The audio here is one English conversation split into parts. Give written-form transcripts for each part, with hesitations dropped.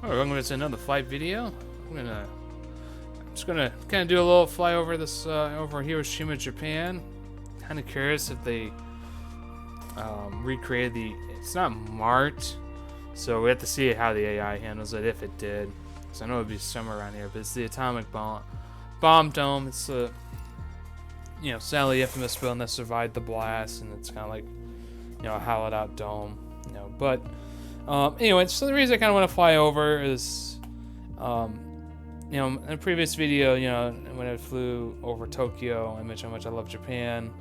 Oh, I'm gonna do another flight video. I'm just gonna kind of do a little flyover this over Hiroshima, Japan. Kind of curious if they recreated the. It's not marked, so we have to see how the AI handles it if it did. So I know it'd be somewhere around here, but it's the atomic bomb dome. It's the sadly infamous building that survived the blast, and it's kind of like a hollowed out dome. But anyway, so the reason I kind of want to fly over is in a previous video, when I flew over Tokyo, I mentioned how much I love Japan.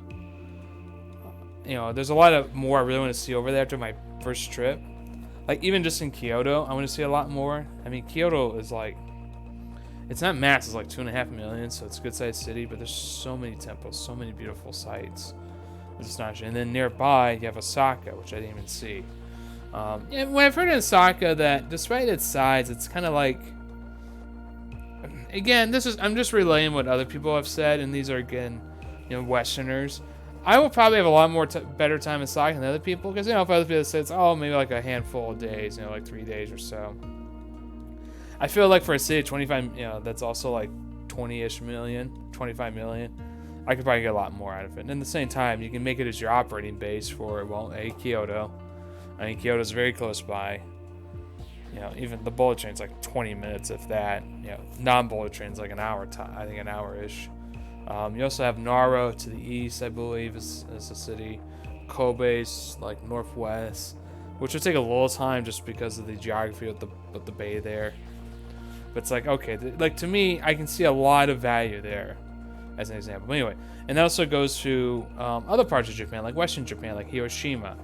There's a lot of more I really want to see over there after my first trip. Like, even just in Kyoto, I want to see a lot more. I mean, Kyoto is like, it's not massive, it's like 2.5 million, so it's a good sized city, but there's so many temples, so many beautiful sites. It's astonishing. And then nearby, you have Osaka, which I didn't even see. When I've heard in Osaka that despite its size, it's kind of like, again, I'm just relaying what other people have said, and these are, again, Westerners. I will probably have a lot more better time in Osaka than other people, because, if other people say it's, maybe like a handful of days, like 3 days or so. I feel like for a city of 25, that's also like 20-ish million, 25 million, I could probably get a lot more out of it. And at the same time, you can make it as your operating base for, Kyoto. I mean, Kyoto's very close by. Even the bullet train's like 20 minutes, if that. Non-bullet train's like an hour, I think an hour-ish. You also have Nara to the east, I believe, is a city. Kobe's like northwest, which would take a little time just because of the geography of the bay there. But it's like, okay, to me, I can see a lot of value there, as an example. But anyway, and that also goes to other parts of Japan, like Western Japan, like Hiroshima.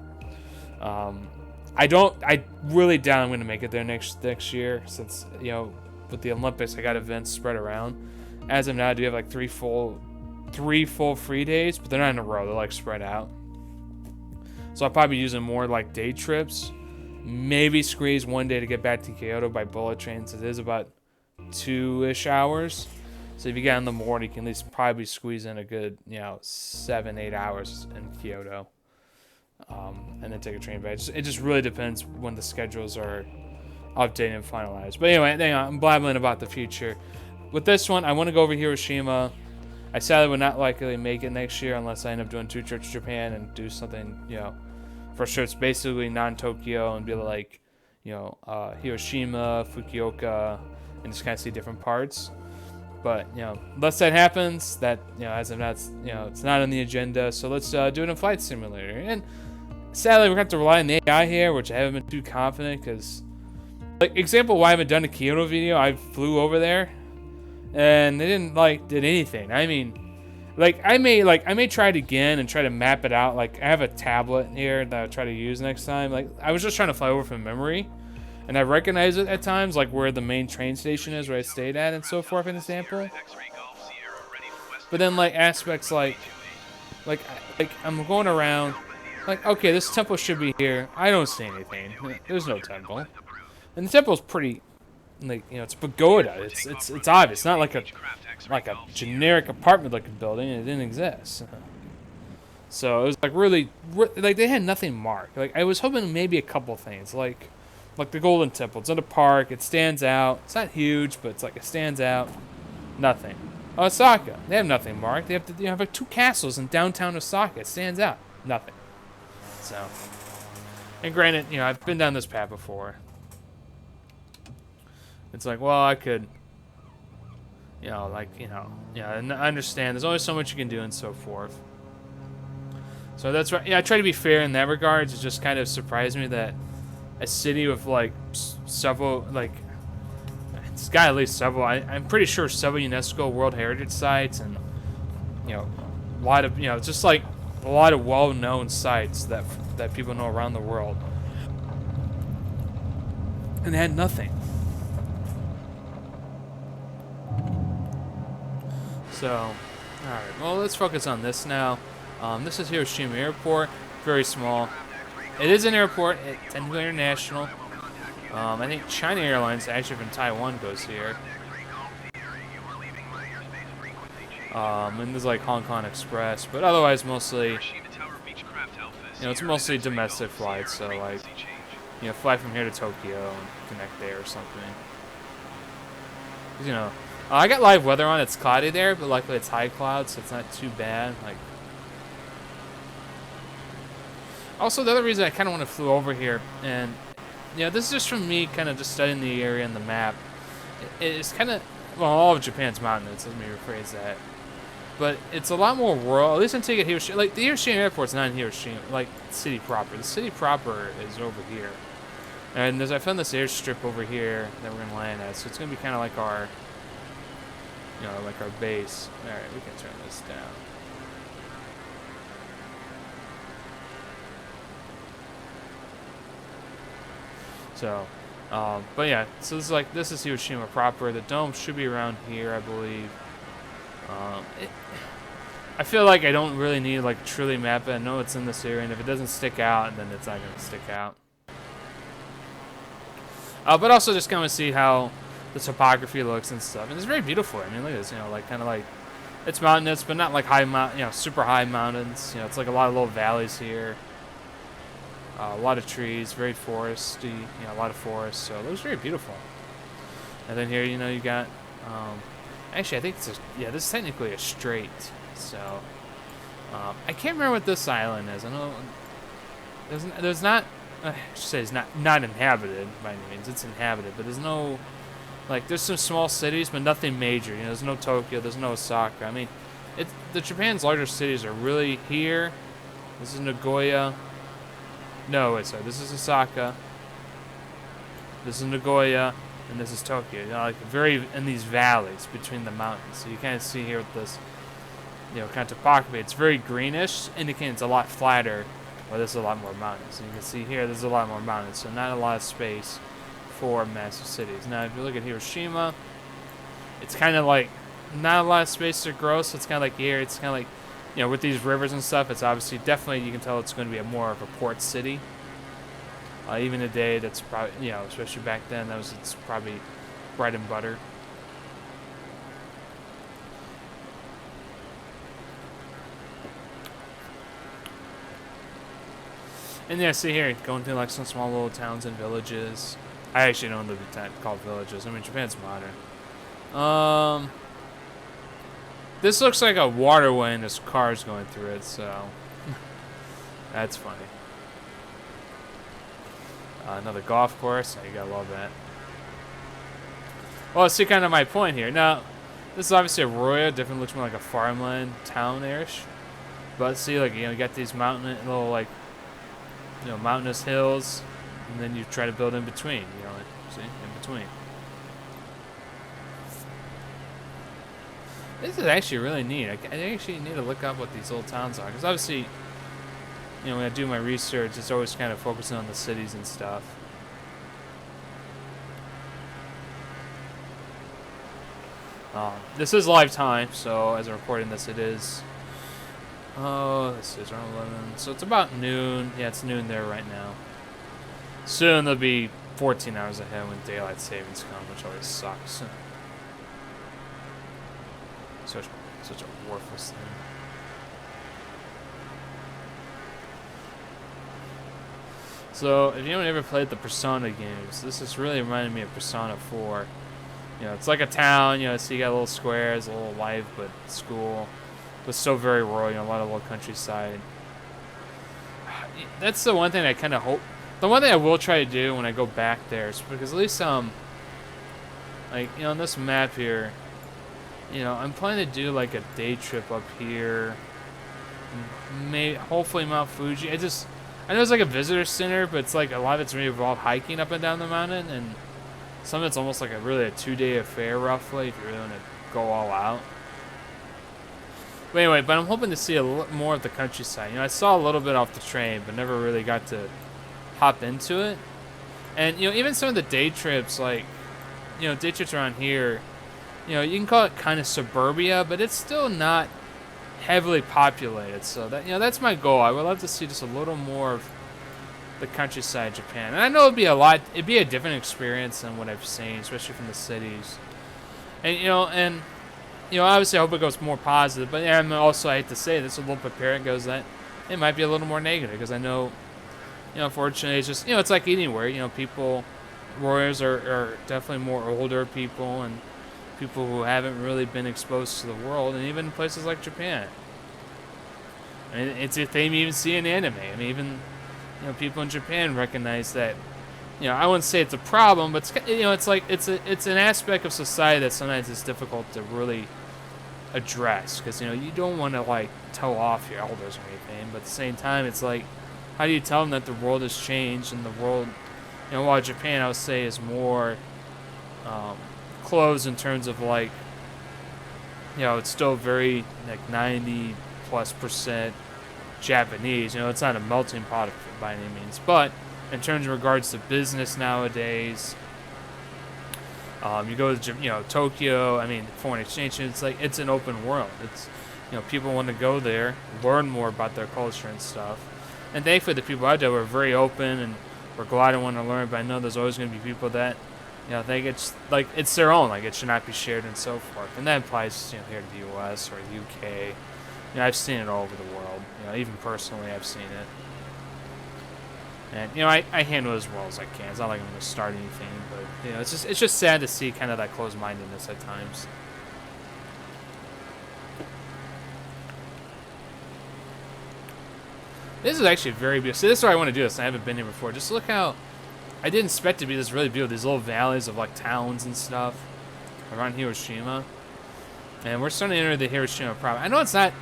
I really doubt I'm going to make it there next year, since with the Olympics, I got events spread around. As of now, I do have like three full free days, but they're not in a row. They're like spread out. So I'll probably be using more like day trips. Maybe squeeze one day to get back to Kyoto by bullet train, since it is about 2-ish hours. So if you get in the morning, you can at least probably squeeze in a good 7-8 hours in Kyoto, and then take a train back. It just really depends when the schedules are updated and finalized. But anyway, I'm blabbling about the future. With this one, I want to go over Hiroshima. I sadly would not likely make it next year unless I end up doing 2 trips to Japan and do something, for sure it's basically non-Tokyo, and be like, Hiroshima, Fukuoka, and just kind of see different parts. But, unless that happens, that, as of now, it's not on the agenda. So let's do it in Flight Simulator. And sadly, we're going to have to rely on the AI here, which I haven't been too confident, because, like, example why I haven't done a Kyoto video, I flew over there, and they didn't, did anything. I mean, I may try it again and try to map it out. Like, I have a tablet here that I'll try to use next time. Like, I was just trying to fly over from memory, and I recognize it at times, like where the main train station is, where I stayed at, and so forth, an example. But then, aspects like I'm going around, okay, this temple should be here. I don't see anything. There's no temple. And the temple's pretty, it's a pagoda. It's obvious. It's not like a generic apartment-looking building. It didn't exist. So it was really, they had nothing marked. I was hoping maybe a couple things, like the Golden Temple. It's in a park. It stands out. It's not huge, but it's it stands out. Nothing. Osaka. They have nothing marked. They have 2 castles in downtown Osaka. It stands out. Nothing. So, and granted, I've been down this path before. It's I could, and I understand there's only so much you can do and so forth. So that's right. Yeah, I try to be fair in that regard. It just kind of surprised me that a city with several, it's got at least several, I'm pretty sure several UNESCO World Heritage Sites, and, a lot of, just a lot of well-known sites that people know around the world. And they had nothing. So, alright, well, let's focus on this now. This is Hiroshima Airport, very small. It is an airport, it's technically international. I think China Airlines, actually from Taiwan, goes here. And there's Hong Kong Express, but otherwise mostly, it's mostly domestic flights, so fly from here to Tokyo and connect there or something. 'Cause, I got live weather on. It's cloudy there, but luckily it's high cloud, so it's not too bad. Like, also the other reason I kind of want to flew over here, and this is just from me kind of just studying the area and the map. It's kind of, well, all of Japan's mountains. Let me rephrase that. But it's a lot more rural. At least until you get Hiroshima. Like, the Hiroshima airport's not in Hiroshima, like the city proper. The city proper is over here. And I found this airstrip over here that we're gonna land at, so it's gonna be kind of like our, like our base. All right, we can turn this down. So, but yeah, so this is Hiroshima proper. The dome should be around here, I believe. I feel like I don't really need to like truly map it. I know it's in this area, and if it doesn't stick out, then it's not gonna stick out. But also just kind of see how the topography looks and stuff, and it's very beautiful. I mean, look at this, like kind of like it's mountainous, but not like high super high mountains. It's like a lot of little valleys here. A lot of trees, very foresty, a lot of forest, so it looks very beautiful. And then here, you got, actually, I think this is technically a strait, so, I can't remember what this island is. I know there's not, I should say it's not inhabited by any means. It's inhabited, but there's no, like, there's some small cities, but nothing major. There's no Tokyo, there's no Osaka. I mean, the Japan's larger cities are really here. This is Nagoya. No, wait, sorry. This is Osaka. This is Nagoya, and this is Tokyo. Like very in these valleys between the mountains. So you kind of see here with this, kind of topography. It's very greenish, indicating it's a lot flatter. Well, there's a lot more mountains. So you can see here, there's a lot more mountains. So not a lot of space for massive cities. Now, if you look at Hiroshima, it's kind of like not a lot of space to grow. So it's kind of like here. It's kind of like, with these rivers and stuff, it's obviously definitely, you can tell it's going to be more of a port city. Even today, that's probably, especially back then, it's probably bread and butter. And see here, going through like some small little towns and villages. I actually don't live in called villages. I mean, Japan's modern. This looks like a waterway and there's cars going through it, so that's funny. Another golf course. You gotta love that. Well, see, kind of my point here. Now, this is obviously Arroyo. Definitely looks more like a farmland town-ish. But see, like, you got these little, like, mountainous hills, and then you try to build in between. See, in between. This is actually really neat. I actually need to look up what these little towns are, because obviously, when I do my research, it's always kind of focusing on the cities and stuff. This is live time, so as I'm recording this, it is. This is around 11, so it's about noon. Yeah, it's noon there right now. Soon they'll be 14 hours ahead when daylight savings come, which always sucks. Such a worthless thing. So, if anyone ever played the Persona games, this is really reminding me of Persona 4. It's like a town, so you got little squares, a little life, but school. But still very rural, a lot of little countryside. That's the one thing I kind of hope. The one thing I will try to do when I go back there is because at least, like, on this map here, I'm planning to do like a day trip up here. Hopefully Mount Fuji. I know it's like a visitor center, but it's like a lot of it's really involved hiking up and down the mountain, and some of it's almost like a 2-day affair roughly if you really want to go all out. But anyway, I'm hoping to see a lot more of the countryside. I saw a little bit off the train, but never really got to hop into it. And even some of the day trips, like day trips around here, you can call it kind of suburbia, but it's still not heavily populated. So that that's my goal. I would love to see just a little more of the countryside of Japan. And I know it'd be a different experience than what I've seen, especially from the cities. And obviously I hope it goes more positive, but I hate to say this, a little bit parent goes that it might be a little more negative, because I know Unfortunately, it's just, it's like anywhere. People, warriors are definitely more older people and people who haven't really been exposed to the world, and even places like Japan. I mean, it's a thing you even see in anime. I mean, even people in Japan recognize that. I wouldn't say it's a problem, but it's like it's an aspect of society that sometimes it's difficult to really address because you don't want to like tell off your elders or anything, but at the same time, it's like, how do you tell them that the world has changed and the world, while Japan I would say is more closed in terms of like, it's still very like 90+% Japanese. It's not a melting pot by any means, but in terms of regards to business nowadays, you go to Tokyo. I mean, foreign exchange. It's like it's an open world. It's people want to go there, learn more about their culture and stuff. And thankfully, the people out there were very open and were glad to want to learn. But I know there's always going to be people that think it's like it's their own, like it should not be shared and so forth. And that applies here to the U.S. or the U.K. I've seen it all over the world. Even personally, I've seen it. And I handle it as well as I can. It's not like I'm going to start anything, but it's just sad to see kind of that closed-mindedness at times. This is actually very beautiful. See, this is why I want to do this. I haven't been here before. Just look how I didn't expect it to be this really beautiful. These little valleys of like towns and stuff around Hiroshima, and we're starting to enter the Hiroshima province. I know it's not.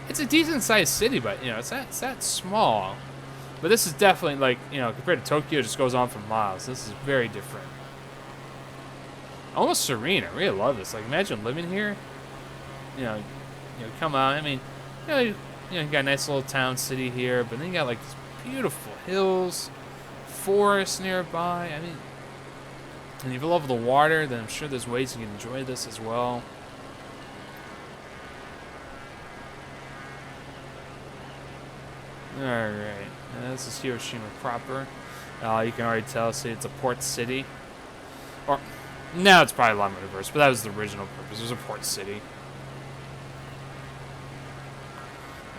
It's a decent-sized city, but it's that small. But this is definitely, like, compared to Tokyo, it just goes on for miles. This is very different. Almost serene. I really love this. Like, imagine living here. Come out. I mean, you got a nice little town city here, but then you got, like, these beautiful hills, forests nearby. I mean, and if you love the water, then I'm sure there's ways you can enjoy this as well. Alright, this is Hiroshima proper. You can already tell, see, it's a port city. Or, now it's probably a lot more diverse, but that was the original purpose. It was a port city.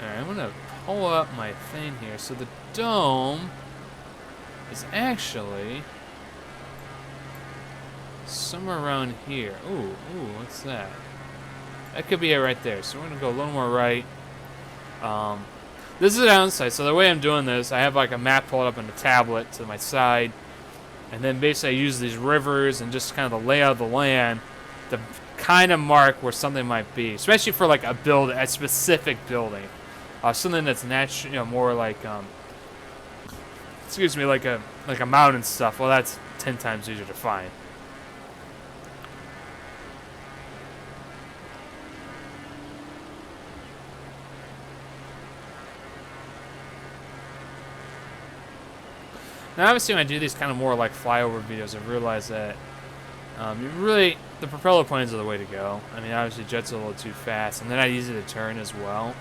Alright, I'm going to pull up my thing here. So the dome is actually somewhere around here. Ooh, what's that? That could be it right there. So we're going to go a little more right. This is the downside. So the way I'm doing this, I have like a map pulled up on the tablet to my side, and then basically I use these rivers and just kind of the layout of the land to kind of mark where something might be, especially for like a specific building, something that's natural, more like like a mountain stuff. Well, that's 10 times easier to find. Now, obviously, when I do these kind of more like flyover videos, I realize that the propeller planes are the way to go. I mean, obviously, jets are a little too fast, and they're not easy to turn as well.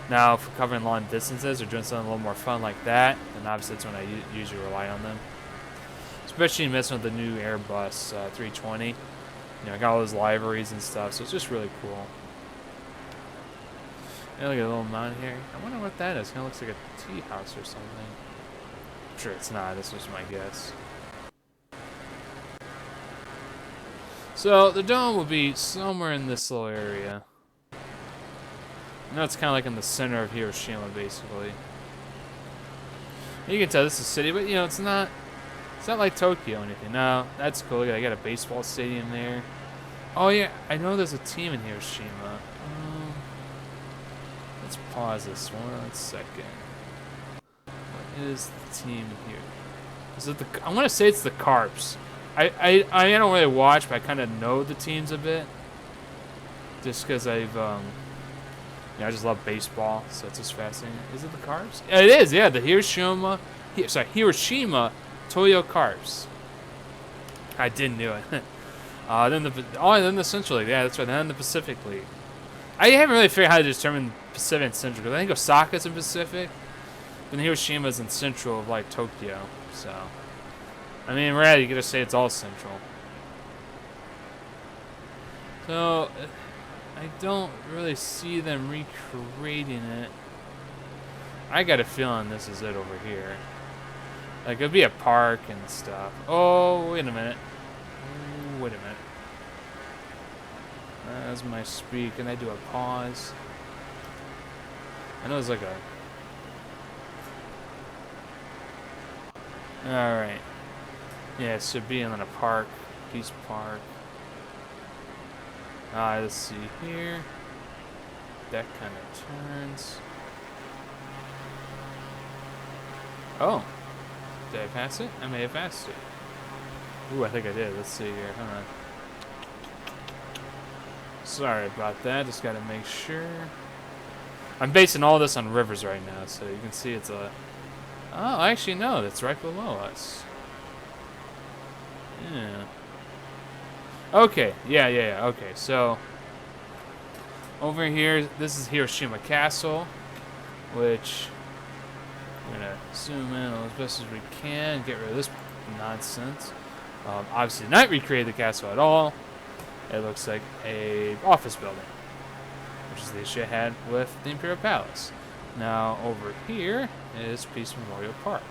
Now, if we're covering long distances or doing something a little more fun like that, then obviously that's when I usually rely on them. Especially messing with the new Airbus 320. I got all those libraries and stuff, so it's just really cool. And look at a little mountain here. I wonder what that is. Kind of looks like a tea house or something. I'm sure it's not. This was my guess. So the dome will be somewhere in this little area. It's kind of like in the center of Hiroshima, basically. You can tell this is a city, but it's not like Tokyo or anything. No, that's cool. I got a baseball stadium there. Oh yeah, I know there's a team in Hiroshima. Let's pause this 1 second. What is the team here? Is it I want to say it's the Carps. I don't really watch, but I kind of know the teams a bit. Just because I just love baseball, so it's just fascinating. Is it the Carps? Yeah, it is. Yeah, the Hiroshima Toyo Carps. I didn't do it. Then the Central League. Yeah, that's right. Then the Pacific League. I haven't really figured out how to determine Pacific and Central, because I think Osaka's in Pacific, and Hiroshima's in Central of like Tokyo. So, I mean, really, you gotta say it's all Central. So, I don't really see them recreating it. I got a feeling this is it over here. Like, it'd be a park and stuff. Oh, wait a minute. Ooh, wait a minute. As my speak, and I do a pause. I know it's like a... Alright. Yeah, it should be in a park. Peace Park. Let's see here. That kind of turns. Oh. Did I pass it? I may have passed it. Ooh, I think I did. Let's see here. Hold on. Sorry about that. Just gotta make sure. I'm basing all this on rivers right now, so you can see it's a... Oh, actually, no. That's right below us. Yeah. Okay. Yeah. Okay, so... Over here, this is Hiroshima Castle, which... I'm gonna zoom in as best as we can, get rid of this nonsense. Obviously did not recreate the castle at all. It looks like a office building, which is the issue I had with the Imperial Palace. Now over here is Peace Memorial Park.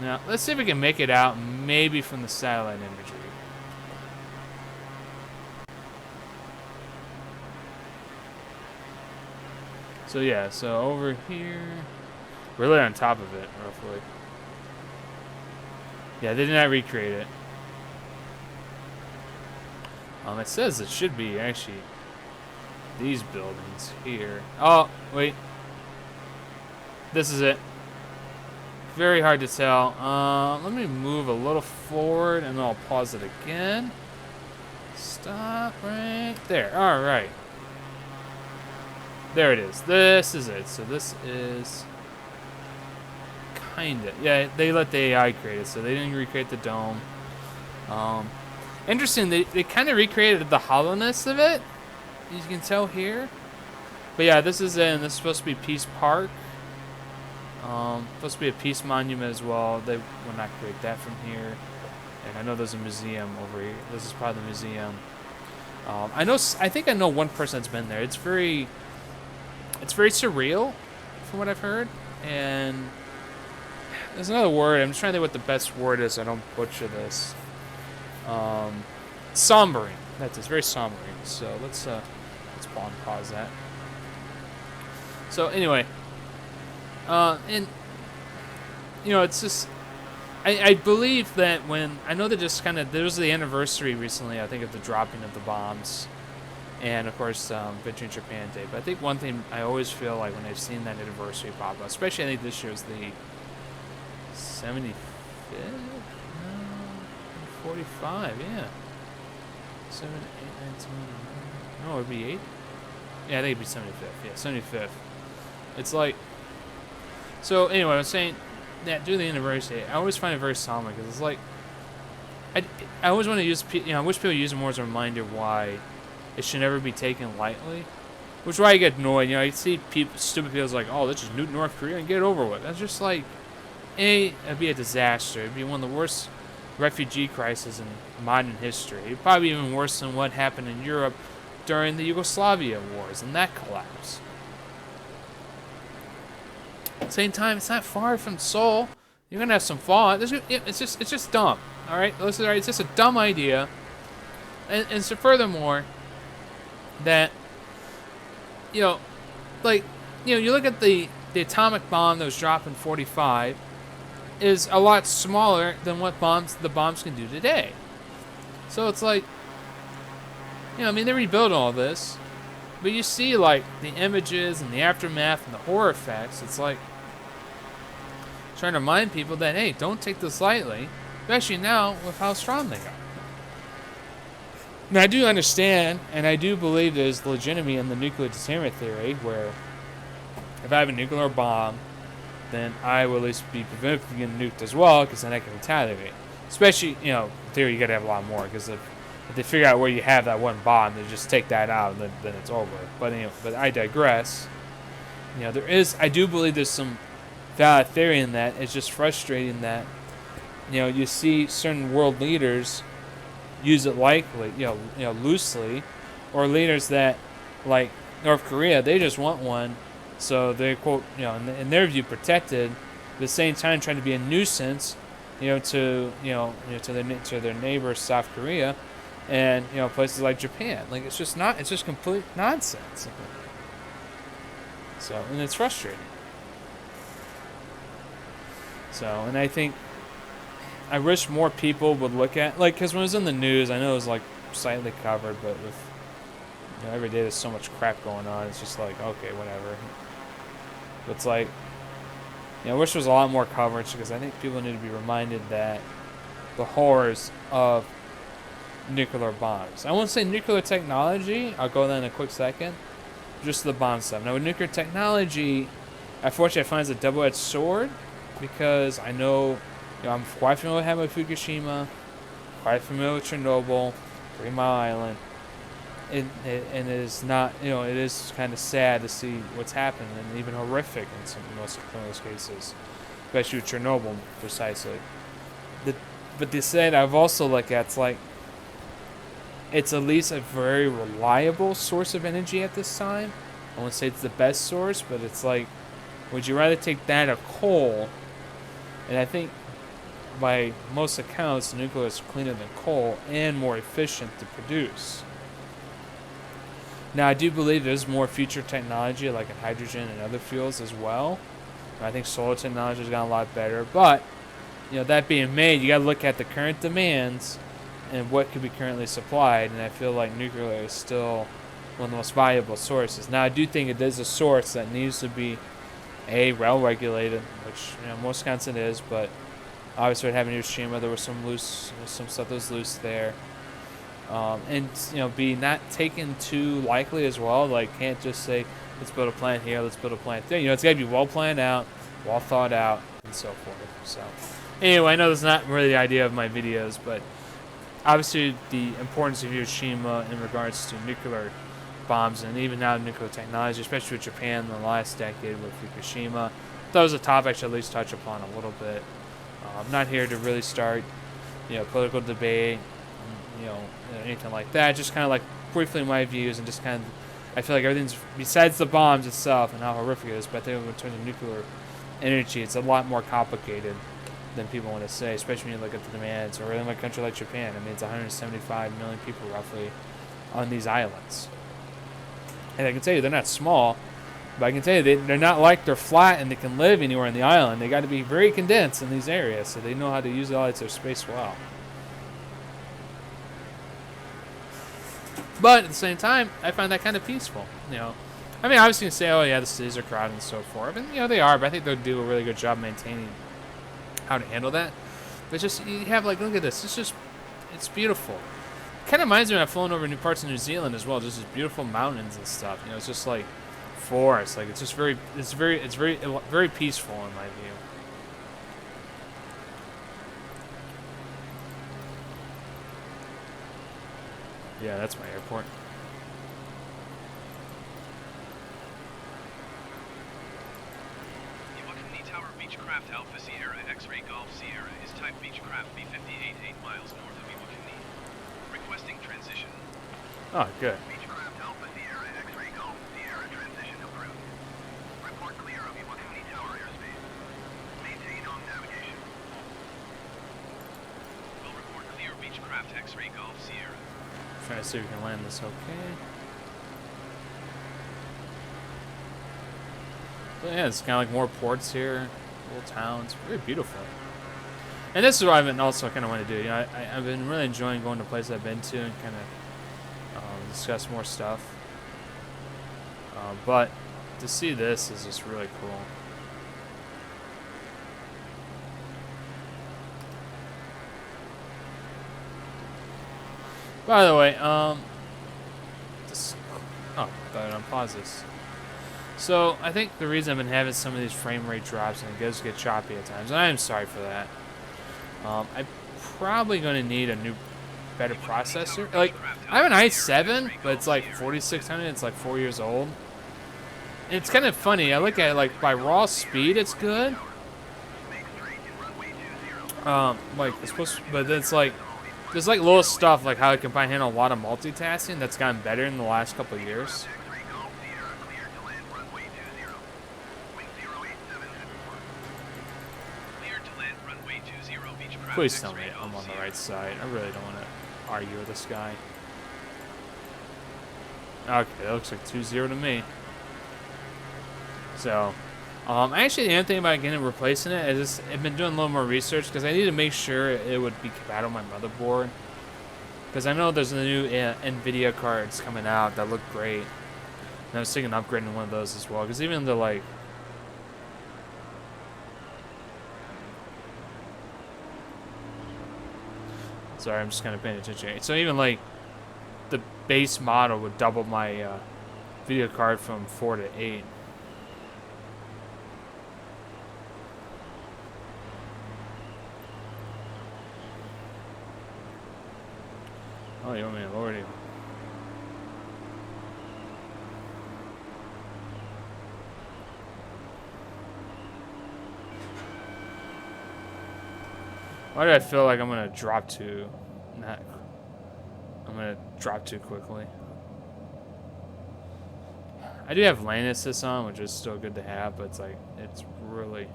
Now let's see if we can make it out, maybe from the satellite imagery. So yeah, so over here, really on top of it, roughly. Yeah, they did not recreate it. It says it should be actually these buildings here. Oh, wait. This is it. Very hard to tell. Let me move a little forward and I'll pause it again. Stop right there. All right. There it is. This is it. So this is kinda. Yeah, they let the AI create it, so they didn't recreate the dome. Interesting, they kind of recreated the hollowness of it, as you can tell here. But yeah, this is it, and this is supposed to be Peace Park. Supposed to be a peace monument as well. They will not create that from here. And I know there's a museum over here. This is probably the museum. I think I know one person that's been there. It's very surreal, from what I've heard. And there's another word. I'm just trying to think what the best word is so I don't butcher this. Sombering. That's it. It's very sombering. So let's pause that. So anyway, and you know, it's just I believe that when I know that just kind of there was the anniversary recently, I think, of the dropping of the bombs, and of course Victory in Japan Day. But I think one thing I always feel like when I've seen that anniversary pop up, especially I think this year is the 75th. 45, yeah. 7, 8, 9, 10, no, it'd be 8. Yeah, I think it'd be 75th. Yeah, 75th. It's like, so anyway, I was saying that during the anniversary, I always find it very solemn because it's like, I always want to use, I wish people use it more as a reminder why it should never be taken lightly. Which is why I get annoyed. I see stupid people like, oh, let's just nuke North Korea and get it over with. That's just like, it'd be a disaster. It'd be one of the worst refugee crisis in modern history. Probably even worse than what happened in Europe during the Yugoslavia wars and that collapse. At the same time, it's not far from Seoul. You're gonna have some fallout. It's just dumb. All right, listen. All right, it's just a dumb idea. And so furthermore, that you look at the atomic bomb that was dropped in 45. Is a lot smaller than what the bombs can do today. So it's like, they rebuilt all this, but you see like the images and the aftermath and the horror effects. It's like trying to remind people that, hey, don't take this lightly, especially now with how strong they are. Now I do understand, and I do believe there's legitimacy in the nuclear deterrent theory, where if I have a nuclear bomb, then I will at least be prevented from getting nuked as well, because then I can retaliate. Especially, in theory, you got to have a lot more, because if they figure out where you have that one bomb, they just take that out, and then it's over. But but I digress. I do believe there's some valid theory in that. It's just frustrating that, you see certain world leaders use it lightly, loosely, or leaders that, like North Korea, they just want one. So they quote, in their view, protected, at the same time trying to be a nuisance, to to their neighbors, South Korea, and places like Japan. Like it's just complete nonsense. So, and it's frustrating. So, and I think I wish more people would look at, like, because when it was in the news, I know it was like slightly covered, but with every day there's so much crap going on. It's just like, okay, whatever. But it's like, I wish there was a lot more coverage, because I think people need to be reminded that the horrors of nuclear bombs. I won't say nuclear technology. I'll go there in a quick second. Just the bomb stuff. Now, with nuclear technology, unfortunately, I find it's a double-edged sword, because I know, I'm quite familiar with Fukushima, quite familiar with Chernobyl, 3 Mile Island. And it is not, it is kind of sad to see what's happened, and even horrific in some of those cases, especially with Chernobyl, precisely. But the said, I've also looked at, it's like, it's at least a very reliable source of energy at this time. I won't say it's the best source, but it's like, would you rather take that or coal? And I think, by most accounts, nuclear is cleaner than coal and more efficient to produce. Now, I do believe there's more future technology, like in hydrogen and other fuels as well. I think solar technology has gotten a lot better. But, that being made, you got to look at the current demands and what could be currently supplied. And I feel like nuclear is still one of the most valuable sources. Now, I do think it is a source that needs to be, well regulated, which, most counts it is. But obviously, what happened in Hiroshima, there was some stuff that was loose there. And be not taken too likely as well. Like, can't just say, let's build a plant here, let's build a plant there. It's got to be well planned out, well thought out, and so forth. So, anyway, I know that's not really the idea of my videos, but obviously the importance of Hiroshima in regards to nuclear bombs and even now nuclear technology, especially with Japan in the last decade with Fukushima. That was a topic I should at least touch upon a little bit. I'm not here to really start, political debate, anything like that. Just kind of like briefly my views, and just kind of, I feel like everything's, besides the bombs itself and how horrific it is, but I think in terms of nuclear energy, it's a lot more complicated than people want to say, especially when you look at the demands. Or in a country like Japan, I mean, it's 175 million people roughly on these islands. And I can tell you, they're not small, but I can tell you they're not like they're flat and they can live anywhere in the island. They got to be very condensed in these areas, so they know how to utilize their space well. But at the same time, I find that kind of peaceful. I mean, obviously you can say, oh yeah, the cities are crowded and so forth, and they are. But I think they'll do a really good job maintaining how to handle that. But it's just, you have, like, look at this. It's beautiful. It kind of reminds me when I've flown over new parts of New Zealand as well. Just these beautiful mountains and stuff. It's just like forest. Like, it's just very peaceful in my view. Yeah, that's my airport. Iwakuni Tower Beechcraft Alpha Sierra X-Ray Golf Sierra is type Beechcraft B58 8 miles north of Iwakuni. Requesting transition. Oh, good. Beechcraft Alpha Sierra X-Ray Golf Sierra transition approved. Report clear of Iwakuni Tower airspace. Maintain on navigation. Will report clear Beechcraft X-Ray Golf Sierra. Trying to see if we can land this okay. But yeah, it's kind of like more ports here, little towns, very beautiful. And this is what I've been also kind of want to do. I've been really enjoying going to places I've been to and kind of discuss more stuff. But to see this is just really cool. By the way, I thought I'd unpause this. So, I think the reason I've been having some of these frame rate drops and it does get choppy at times, and I am sorry for that. I'm probably going to need a new, better processor. Like, I have an i7, but it's like 4600, it's like 4 years old. And it's kind of funny, I look at it like by raw speed, it's good. Like, it's supposed to, but it's like, there's like little stuff like how it can probably handle a lot of multitasking that's gotten better in the last couple of years. Beechcraft Please tell me X-ray I'm Golf on the Sierra. right side. I really don't want to argue with this guy. Okay, that looks like 2-0 to me. So, actually, the only thing about getting replacing it is I've been doing a little more research because I need to make sure it would be compatible with my motherboard. Because I know there's the new NVIDIA cards coming out that look great. And I was thinking of upgrading one of those as well. Because even the, like... Sorry, I'm just kind of paying attention. So even, like, the base model would double my video card from 4 to 8. Oh, you want me to lower it? Why do I feel like I'm gonna drop too? I'm gonna drop too quickly. I do have lane assist on, which is still good to have, but it's like it's really.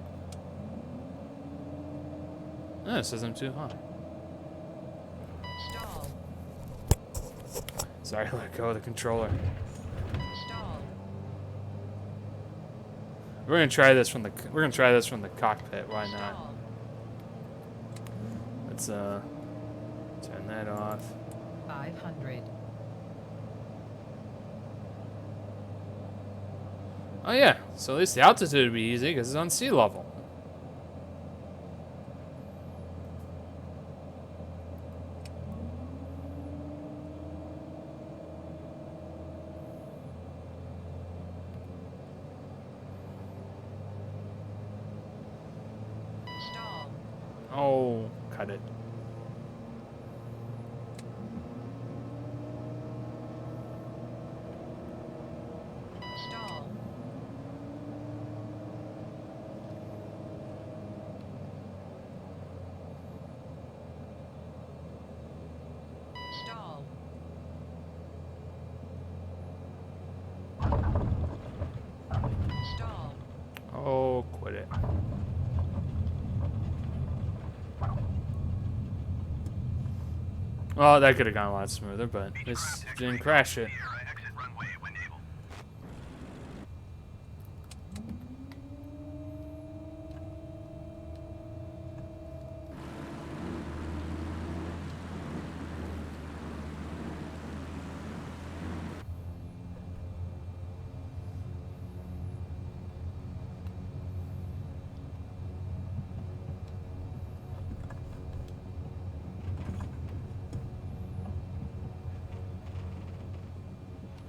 Oh, it says I'm too high. Stall. Sorry, let go of the controller. Stall. We're gonna try this from the cockpit. Why not? Stall. Let's turn that off. 500. Oh yeah, so at least the altitude would be easy because it's on sea level. Stall. Oh, cut it. Stall. Stall. Stall. Oh, quit it. Well, that could have gone a lot smoother, but this didn't crash it. Sierra, exit runway when able.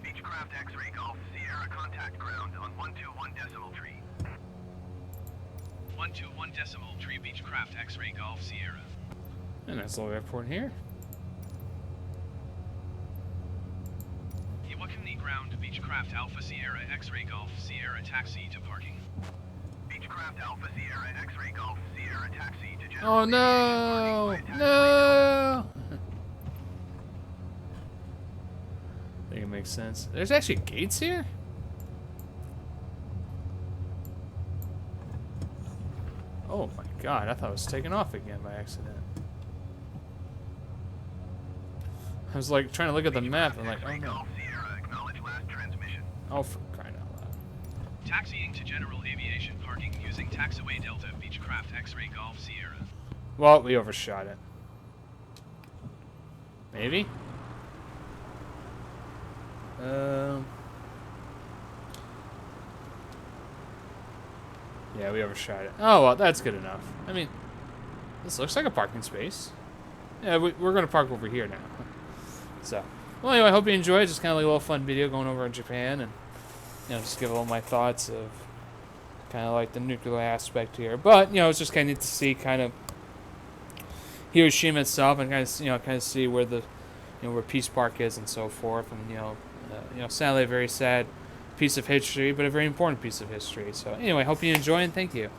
Beechcraft X-ray Golf Sierra contact ground on 121 decimal tree. 121 decimal tree Beechcraft X-ray Golf Sierra. And nice little airport here. Iwakuni ground Beechcraft Alpha Sierra X-ray Golf Sierra taxi to parking. Beechcraft Alpha Sierra X-ray Golf Sierra taxi to general. Oh no! No! I think it makes sense. There's actually gates here? Oh my god, I thought it was taking off again by accident. I was like trying to look at the map and like, oh no. Golf Sierra acknowledge last transmission. Oh, for crying out loud. Taxiing to general aviation parking using taxiway Delta Beechcraft X-ray Golf Sierra. Well, we overshot it. Maybe? Yeah, we overshot it. Oh, well, that's good enough. I mean, this looks like a parking space. Yeah, we're going to park over here now. So, well, anyway, I hope you enjoyed. Just kind of like a little fun video going over in Japan and, you know, just give all my thoughts of kind of like the nuclear aspect here. But, you know, it's just kind of neat to see kind of Hiroshima itself and kind of, you know, kind of see where the, you know, where Peace Park is and so forth. And, you know, sadly a very sad piece of history, but a very important piece of history. So anyway, hope you enjoy and thank you.